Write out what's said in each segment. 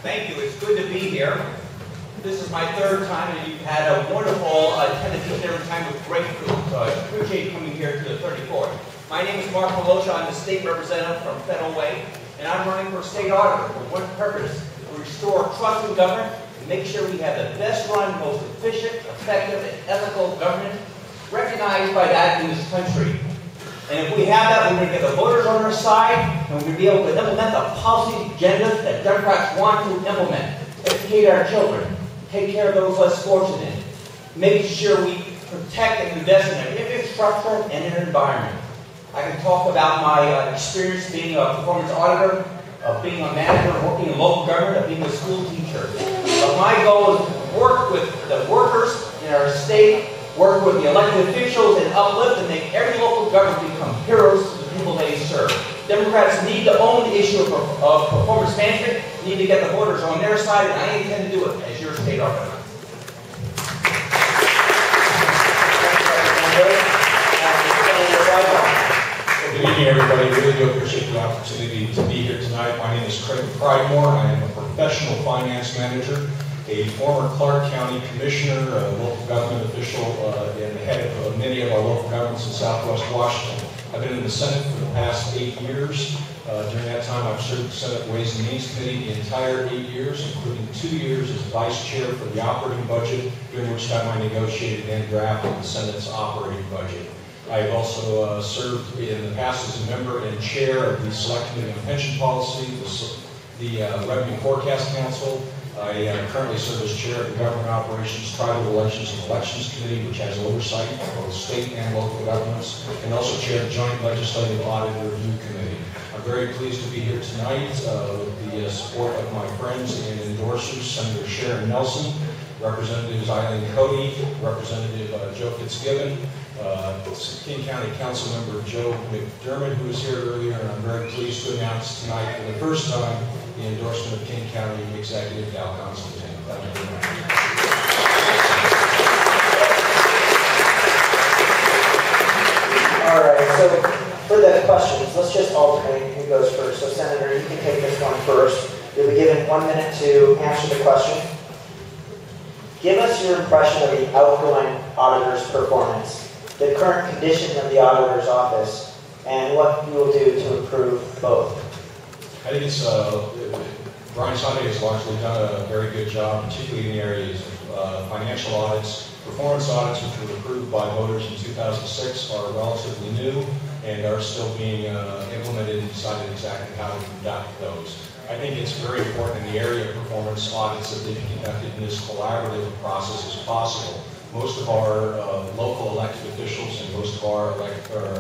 Thank you. It's good to be here. This is my third time, and you've had a wonderful attendance every time with great food. So I appreciate coming here to the 34th. My name is Mark Malosha. I'm the state representative from Federal Way, and I'm running for state auditor for one purpose: to restore trust in government and make sure we have the best run, most efficient, effective, and ethical government recognized by that in this country. And if we have that, we're going to get the voters on our side, and we're going to be able to implement the policy agendas that Democrats want to implement. Educate our children, take care of those less fortunate, make sure we protect and invest in their infrastructure and their environment. I can talk about my experience being a performance auditor, of being a manager, working in local government, of being a school teacher. But my goal is to work with the workers in our state, work with the elected officials, and uplift and make every local government become heroes to the people they serve. Democrats need to own the issue of performance management, need to get the voters on their side, and I intend to do it as your state auditor. Good evening, everybody. Really do appreciate the opportunity to be here tonight. My name is Craig Pridemore. I am a professional finance manager, a former Clark County commissioner, a local government official, and the head of many of our local governments in Southwest Washington. I've been in the Senate for the past 8 years. During that time, I've served the Senate Ways and Means Committee the entire 8 years, including 2 years as vice chair for the operating budget, during which time I negotiated and drafted the Senate's operating budget. I have also served in the past as a member and chair of the Select Committee on Pension Policy, the Revenue Forecast Council. I currently serve as chair of the Government Operations, Tribal Elections, and Elections Committee, which has oversight of both state and local governments, and also chair the Joint Legislative Audit Review Committee. I'm very pleased to be here tonight with the support of my friends and endorsers, Senator Sharon Nelson, Representatives Eileen Cody, Representative Joe Fitzgibbon, King County Council Member Joe McDermott, who was here earlier, and I'm very pleased to announce tonight for the first time the endorsement of King County Executive Gal Constantine. Thank you very much. All right, so for the questions, let's just alternate who goes first. So Senator, you can take this one first. You'll be given 1 minute to answer the question. Give us your impression of the outgoing auditor's performance, the current condition of the auditor's office, and what you will do to improve both. I think it's, Brian Sunday has largely done a very good job, particularly in the areas of financial audits. Performance audits, which were approved by voters in 2006, are relatively new and are still being implemented and decided exactly how to conduct those. I think it's very important in the area of performance audits that they be conducted in this collaborative process as possible. Most of our local elected officials and most of our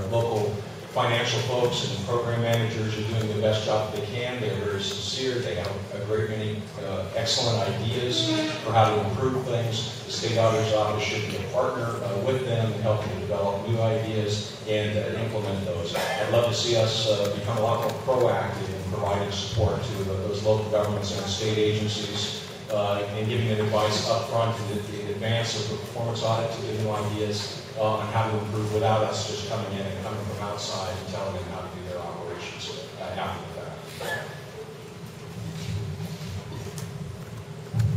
local financial folks and program managers are doing the best job that they can. They're very sincere. They have a great many excellent ideas for how to improve things. The State Auditor's Office should be a partner with them in helping to develop new ideas and implement those. I'd love to see us become a lot more proactive in providing support to those local governments and state agencies and giving them advice up front in advance of the performance audit to give them ideas on how to improve without us just coming in and coming from outside and telling them how to do their operations after the fact.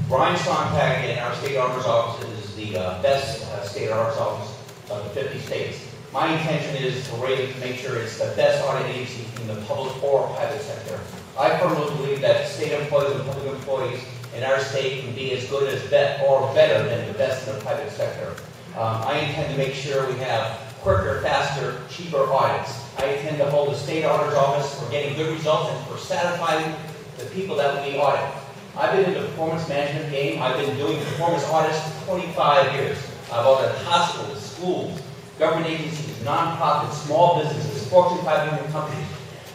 Brian Sontag in our state auditor's office is the best state auditor's office of the 50 states. My intention is to raise it to make sure it's the best audit agency in the public or private sector. I firmly believe that state employees and public employees in our state can be as good as or better than the best in the private sector. I intend to make sure we have quicker, faster, cheaper audits. I intend to hold a state auditor's office for getting good results and for satisfying the people that we audit. I've been in the performance management game. I've been doing performance audits for 25 years. I've audited hospitals, schools, government agencies, nonprofits, small businesses, Fortune 500 companies.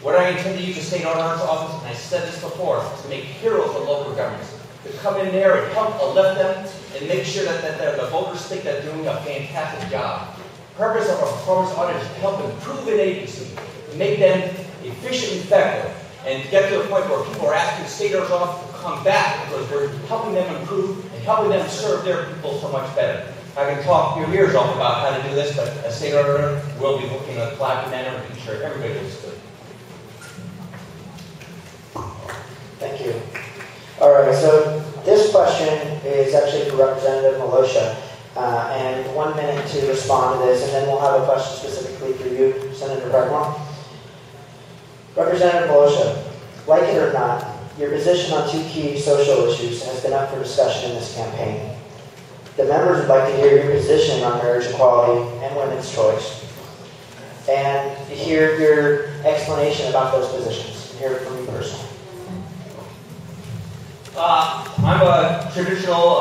What I intend to use the state auditor's office, and I said this before, is to make heroes of local governments. To come in there and help uplift them and make sure that the voters think they're doing a fantastic job. The purpose of a performance audit is to help improve an agency, to make them efficient and effective, and get to a point where people are asking the state auditor's office to come back because we're helping them improve and helping them serve their people so much better. I can talk your ears off about how to do this, but as state auditor, we'll be working in a collaborative manner to make sure everybody looks good. Thank you. All All right, so this question is actually for Representative Malosha, and 1 minute to respond to this, and then we'll have a question specifically for you, Senator Bregmore. Representative Malosha, like it or not, your position on 2 key social issues has been up for discussion in this campaign. The members would like to hear your position on marriage equality and women's choice, and hear your explanation about those positions, and hear it from you personally. I'm a traditional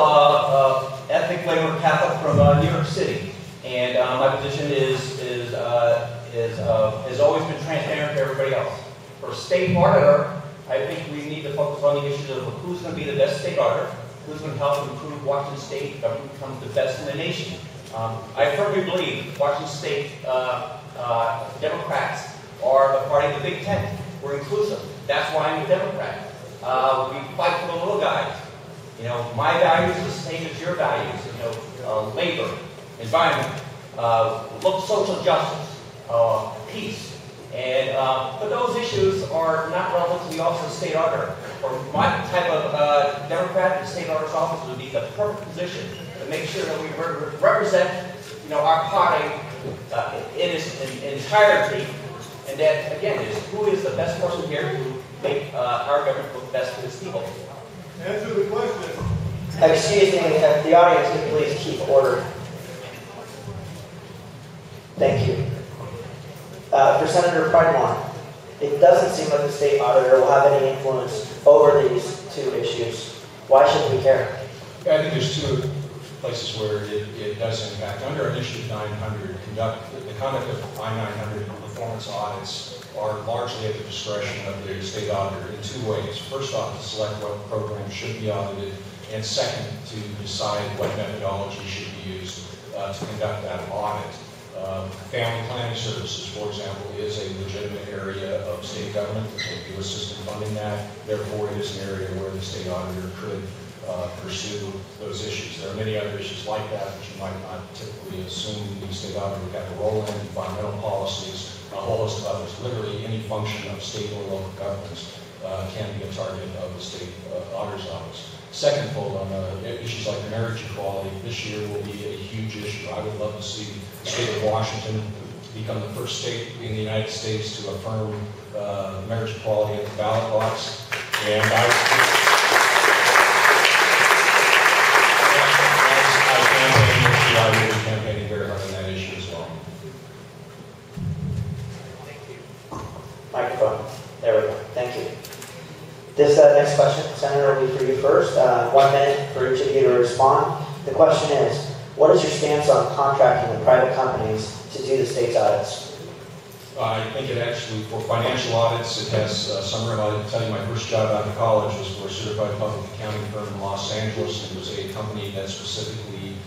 ethnic labor Catholic from New York City, and my position has always been transparent to everybody else. For a state auditor, I think we need to focus on the issues of who's going to be the best state auditor, who's going to help improve Washington State government becomes the best in the nation. I firmly believe Washington State Democrats are the party of the Big Tent. We're inclusive. That's why I'm a Democrat. We fight for the little guys. You know, my values are the same as your values. You know, labor, environment, social justice, peace. And but those issues are not relevant to the office of state auditor. Or my type of Democrat in the state auditor's office would be the perfect position to make sure that we represent, you know, our party in its entirety. And that, again, is who is the best person here to make our government look best to its people. Answer the question. Excuse me, if the audience could please keep order. Thank you. For Senator Pridemore, it doesn't seem like the state auditor will have any influence over these 2 issues. Why should we care? I think there's 2 places where it does impact. Under Initiative 900, the conduct of I-900 performance audits are largely at the discretion of the state auditor in 2 ways. First off, to select what programs should be audited, and second, to decide what methodology should be used to conduct that audit. Family planning services, for example, is a legitimate area of state government. They do assist in funding that. Therefore, it is an area where the state auditor could pursue those issues. There are many other issues like that which you might not typically assume the state auditor would have a role in, environmental policies, a whole host of others. Literally any function of state or local governments can be a target of the state auditor's office. Secondfold, on issues like marriage equality, this year will be a huge issue. I would love to see the state of Washington become the first state in the United States to affirm marriage equality at the ballot box. And I will be campaigning very hard on that issue as well. Microphone. There we go. Thank you. This next question, Senator, will be for you first. 1 minute for each of you to respond. The question is, what is your stance on contracting with private companies to do the state's audits? I think it actually, for financial audits, it has some room. I'll tell you, my first job out of college was for a certified public accounting firm in Los Angeles. It was a company that specifically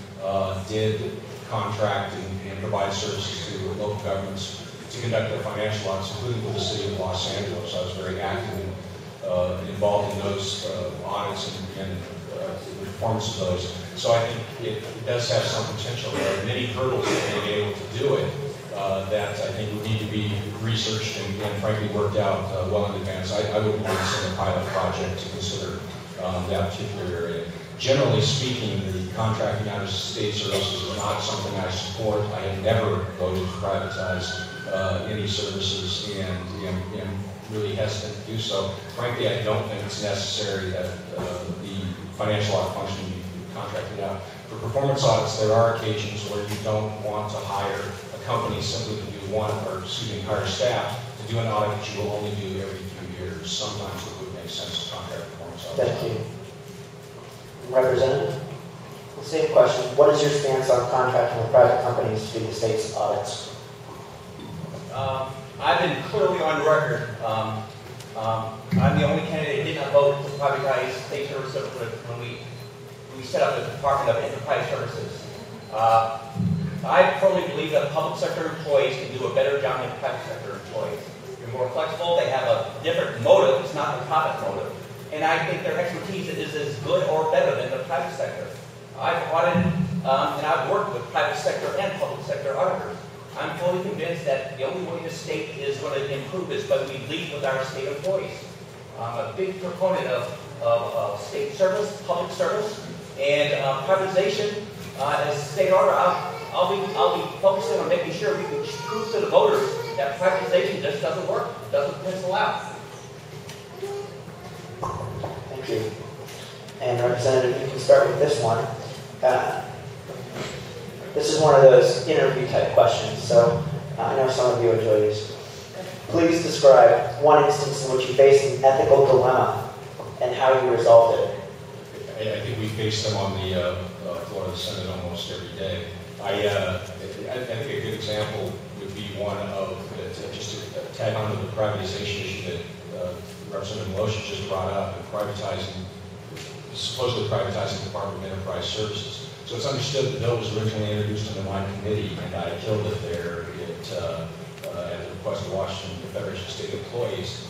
did contract and provide services to local governments to conduct their financial audits, including for the city of Los Angeles. I was very active and involved in those audits and the performance of those. So I think it does have some potential. There are many hurdles to being able to do it that I think would need to be researched and frankly worked out well in advance. I wouldn't want to send a pilot project to consider that particular area. Generally speaking, the contracting out of state services is not something I support. I have never voted to privatize any services and really hesitant to do so. Frankly, I don't think it's necessary that the financial audit function be contracted out. For performance audits, there are occasions where you don't want to hire a company simply to do hire staff to do an audit that you will only do every few years. Sometimes it would make sense to contract performance audits. Thank you. Representative, the same question. What is your stance on contracting with private companies to do the state's audits? I've been clearly on record. I'm the only candidate that did not vote to privatize state services when we set up the Department of Enterprise Services. I firmly believe that public sector employees can do a better job than private sector employees. They're more flexible, they have a different motive, it's not the profit motive. And I think their expertise is as good or better than the private sector. I've audited and I've worked with private sector and public sector auditors. I'm fully convinced that the only way the state is going to improve is by we lead with our state employees. I'm a big proponent of state service, public service, and privatization. As state auditor, I'll be focusing on making sure we can prove to the voters that privatization just doesn't work, doesn't pencil out. Thank you. And Representative, you can start with this one. This is one of those interview type questions, so I know some of you enjoy these. Please describe one instance in which you faced an ethical dilemma and how you resolved it. I think we face them on the floor of the Senate almost every day. I think a good example would be one of, just to tag on to the privatization issue that Representative Milosha just brought up, supposedly privatizing the Department of Enterprise Services. So it's understood the bill was originally introduced into my committee, and I killed it there at the request of Washington Federation of State Employees.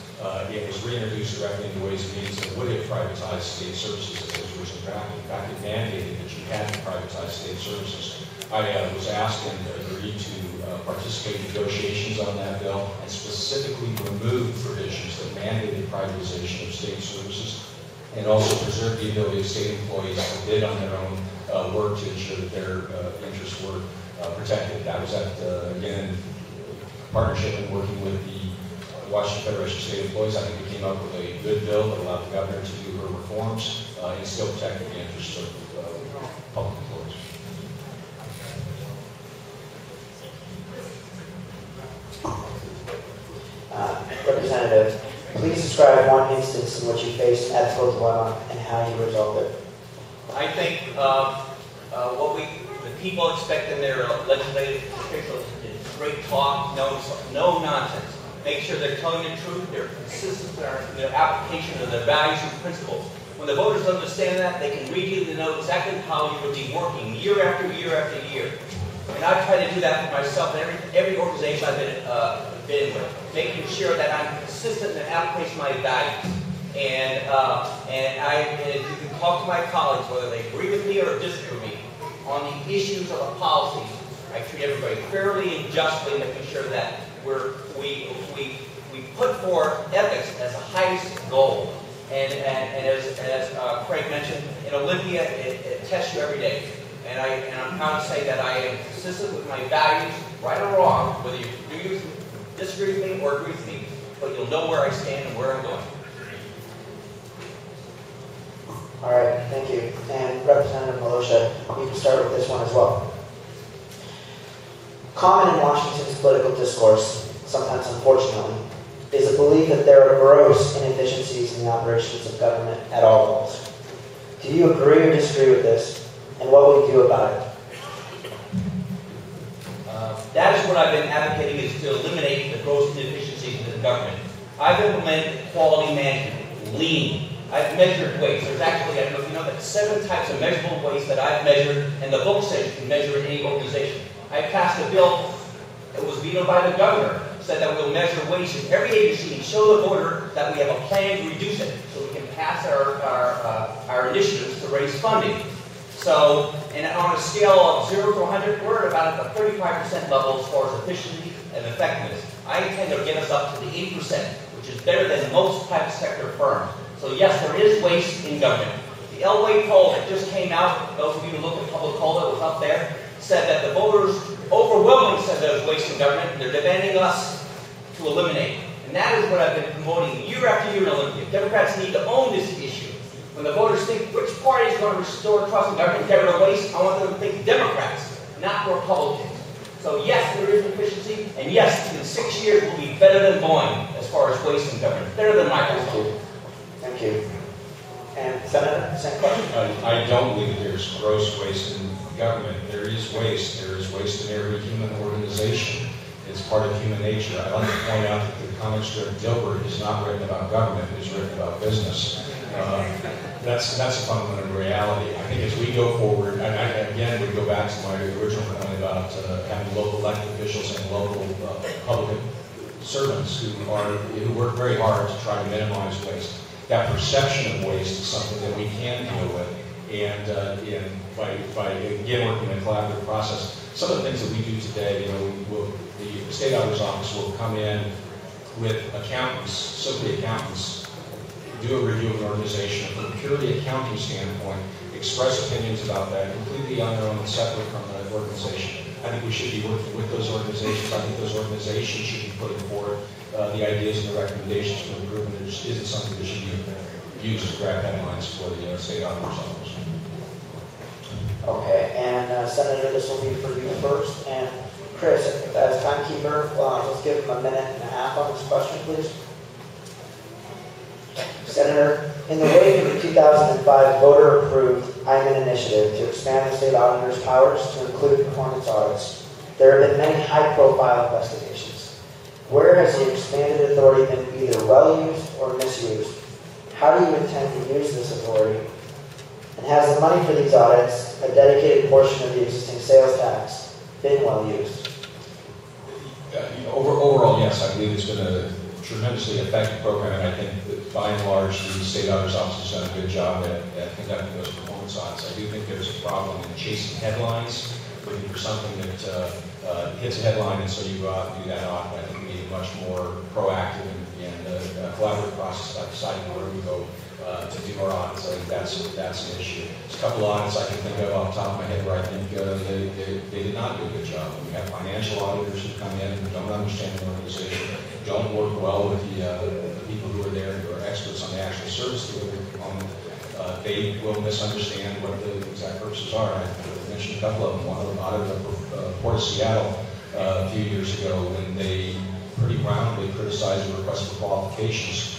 It was reintroduced directly into Ways and Means that would have privatized state services as it was originally drafted. In fact, it mandated that you had to privatize state services. I was asked and agreed to participate in negotiations on that bill and specifically remove provisions that mandated privatization of state services and also preserve the ability of state employees to bid on their own work to ensure that their interests were protected. That was again, partnership and working with the Washington Federation of State Employees. I think we came up with a good bill that allowed the governor to do her reforms and still protected the interests of public employees. Representative, please describe one instance in which you faced an ethical dilemma and how you resolved it. I think the people expect in their legislative officials is great talk, no nonsense. Make sure they're telling the truth, they're consistent in their application of their values and principles. When the voters understand that, they can read you to know exactly how you will be working year after year after year. And I try to do that for myself and every organization I've been with, making sure that I'm consistent in the application of my values. And you can talk to my colleagues, whether they agree with me or disagree with me, on the issues of the policies. I treat everybody fairly and justly, making sure that we put forth ethics as the highest goal. And as Craig mentioned, in Olympia, it tests you every day. And I'm proud to say that I am consistent with my values, right or wrong, whether you disagree with me or agree with me, but you'll know where I stand and where I'm going. All right, thank you. And Representative Milosha, you can start with this one as well. Common in Washington's political discourse, sometimes unfortunately, is a belief that there are gross inefficiencies in the operations of government at all levels. Do you agree or disagree with this, and what will you do about it? That is what I've been advocating, is to eliminate the gross inefficiencies in the government. I've implemented quality management, lean. I've measured waste. There's actually, I don't know if you know, that 7 types of measurable waste that I've measured, and the book says you can measure in any organization. I passed a bill that was vetoed by the governor, said that we'll measure waste in every agency and show the voter that we have a plan to reduce it, so we can pass our initiatives to raise funding. So, and on a scale of 0 to 100, we're at about at the 35% level as far as efficiency and effectiveness. I intend to get us up to the 80%, which is better than most private sector firms. So yes, there is waste in government. The Elway poll that just came out, those of you who look at public poll that was up there, said that the voters overwhelmingly said there's waste in government, and they're demanding us to eliminate. And that is what I've been promoting year after year in Olympia. Democrats need to own this issue. When the voters think which party is going to restore trust in government and get rid of waste, I want them to think Democrats, not Republicans. So yes, there is efficiency, and yes, in 6 years we'll be better than Boeing as far as waste in government. Better than Microsoft. Thank you. And Senator, same question. I don't believe that there's gross waste in government. There is waste. There is waste in every human organization. It's part of human nature. I'd like to point out that the comic strip Dilbert is not written about government. It's written about business. That's a fundamental reality. I think as we go forward, and again, we go back to my original point about having local elected officials and local public servants who work very hard to try to minimize waste. That perception of waste is something that we can deal with, and by again working in a collaborative process. Some of the things that we do today, the state auditor's office will come in with accountants, simply accountants, do a review of an organization from a purely accounting standpoint, express opinions about that completely on their own and separate from the organization. I think we should be working with those organizations. I think those organizations should be putting forward the ideas and the recommendations for improvement. It just isn't something that should be used to grab headlines for the state auditor's office. Okay, and Senator, this will be for you first. And Chris, as timekeeper, let's give him a minute and a half on this question, please. Senator, in the wake of the 2005 voter-approved IMIN initiative to expand the state auditor's powers to include performance audits, there have been many high-profile investigations. Where has the expanded authority been either well-used or misused? How do you intend to use this authority? And has the money for these audits, a dedicated portion of the existing sales tax, been well-used? Overall, yes, I believe it's been a tremendously effective program, and I think that by and large the state auditor's office has done a good job at conducting those performance audits. I do think there's a problem in chasing headlines, looking for something that hits a headline, and so you go out and do that audit. I think we need a much more proactive and collaborative process by deciding where we go to do our audits. I think that's an issue. There's a couple of audits I can think of off the top of my head where I think they did not do a good job. We have financial auditors who come in and don't understand the organization, don't work well with the people who are there who are experts on the actual service delivery component. They will misunderstand what the exact purposes are. I mentioned a couple of them. One of them audited the Port of Seattle a few years ago when they pretty roundly criticized the request for qualifications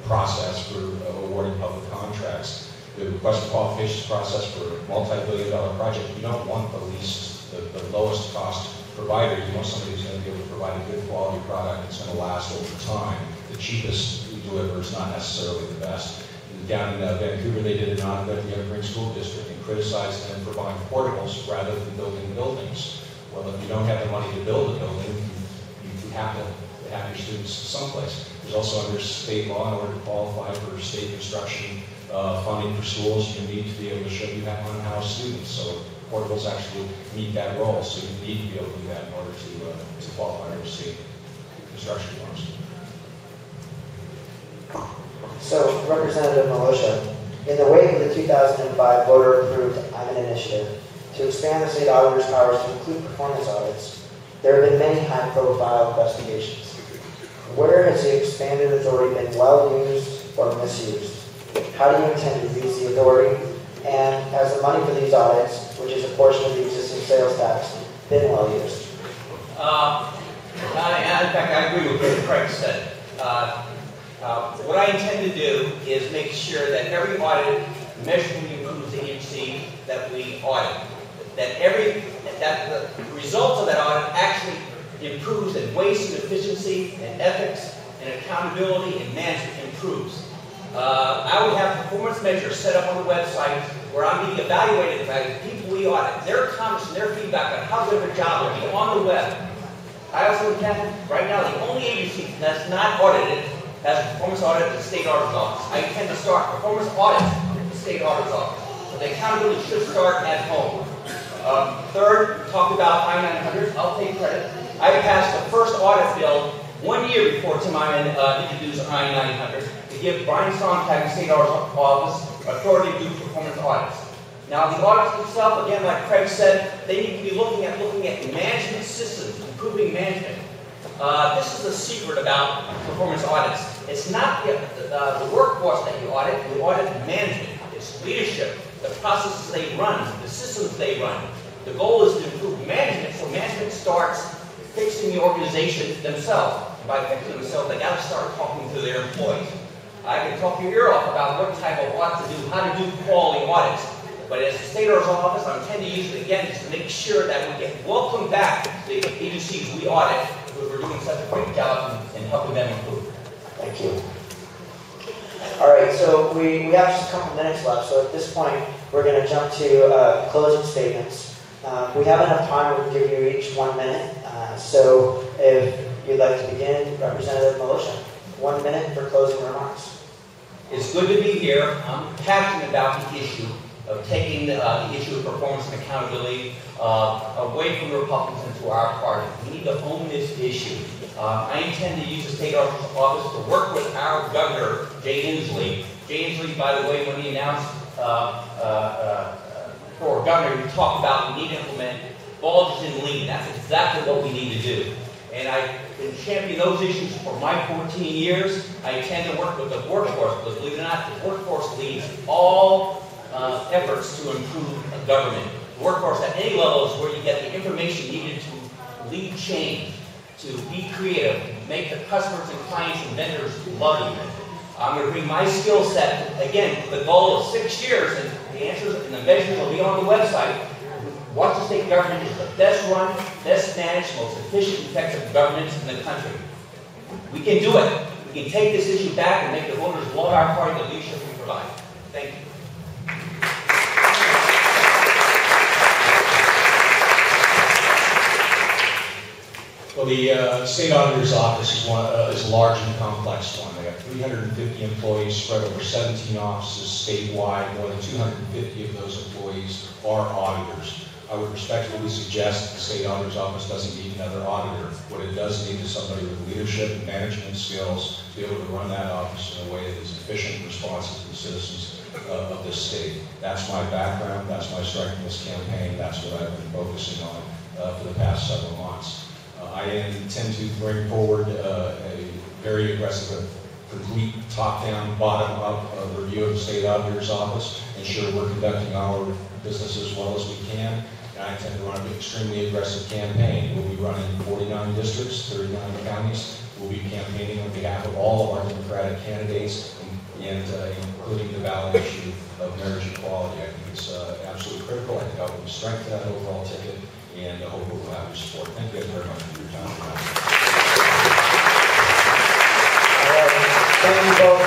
process for awarding public contracts. The request for qualifications process for a multi-billion-dollar project, you don't want the lowest cost provider. You want somebody who's going to be able to provide a good quality product that's going to last over time. The cheapest you deliver is not necessarily the best. Down in Vancouver, they did an audit of the Evergreen School District and criticized them for buying portables rather than building buildings. Well, if you don't have the money to build a building, you have to have your students someplace. There's also under state law, in order to qualify for state construction funding for schools, you need to be able to show you have on-house students. So portables actually meet that role. So you need to be able to do that in order to qualify for state construction funds. So, Representative Militia, in the wake of the 2005 voter-approved IMIN initiative to expand the state auditor's powers to include performance audits, there have been many high-profile investigations. Where has the expanded authority been well-used or misused? How do you intend to use the authority? And has the money for these audits, which is a portion of the existing sales tax, been well-used? In fact, I agree with what Craig said. What I intend to do is make sure that every audit measurably improves the agency that we audit. That the results of that audit actually improves in waste and efficiency and ethics and accountability and management improves. I would have performance measures set up on the website where I'm being evaluated by the people we audit, their comments and their feedback on how good of a job they're doing on the web. I also intend, right now, the only agency that's not audited has a performance audit at the state auditor's office. I intend to start performance audits at the state auditor's office. So the accountability should start at home. Third, talked about I-900s. I'll take credit. I passed the first audit bill 1 year before Tim Iman introduced I-900 to give Brian Sontag, the state auditor's office, authority to do performance audits. Now, the audits itself, again, like Craig said, they need to be looking at management systems, improving management. This is the secret about performance audits. It's not the workforce that you audit management. It's leadership, the processes they run, the systems they run. The goal is to improve management, so management starts fixing the organization themselves. And by fixing themselves, they got to start talking to their employees. I can talk your ear off about what type of audit to do, how to do quality audits. But as the state auditor's office, I intend to use it again just to make sure that we get welcome back to the agencies we audit, because we're doing such a great job in helping them improve. Thank you. All right, so we have just a couple minutes left, so at this point, we're going to jump to closing statements. We have enough time, we'll give you each 1 minute. So if you'd like to begin, Representative Militia, 1 minute for closing remarks. It's good to be here. I'm passionate about the issue, of taking the issue of performance and accountability away from the Republicans and to our party. We need to own this issue. I intend to use the state auditor's office to work with our governor, Jay Inslee. Jay Inslee, by the way, when he announced for governor, he talked about we need to implement bulges in lean. That's exactly what we need to do. And I've been championing those issues for my 14 years. I intend to work with the workforce, because believe it or not, the workforce leads all efforts to improve government. The workforce at any level is where you get the information needed to lead change, to be creative, make the customers and clients and vendors love you. I'm going to bring my skill set, again, the goal of 6 years, and the answers and the measures will be on the website. Washington State government is the best run, best managed, most efficient, effective government in the country. We can do it. We can take this issue back and make the voters love our party, the leadership we provide. Thank you. Well, the state auditor's office is a large and complex one. They have 350 employees spread over 17 offices statewide. More than 250 of those employees are auditors. I would respectfully suggest the state auditor's office doesn't need another auditor. What it does need is somebody with leadership and management skills to be able to run that office in a way that is efficient and responsive to the citizens of this state. That's my background. That's my striking this campaign. That's what I've been focusing on for the past several months. I intend to bring forward a very aggressive, complete top-down, bottom-up review of the state auditor's office, ensure we're conducting our business as well as we can. And I intend to run an extremely aggressive campaign. We'll be running 49 districts, 39 counties. We'll be campaigning on behalf of all of our Democratic candidates, and including the ballot issue of marriage equality. I think it's absolutely critical. I think I will strengthen that overall ticket, and I hope we will have your support. Thank you guys very much for your time. All right. Thank you both.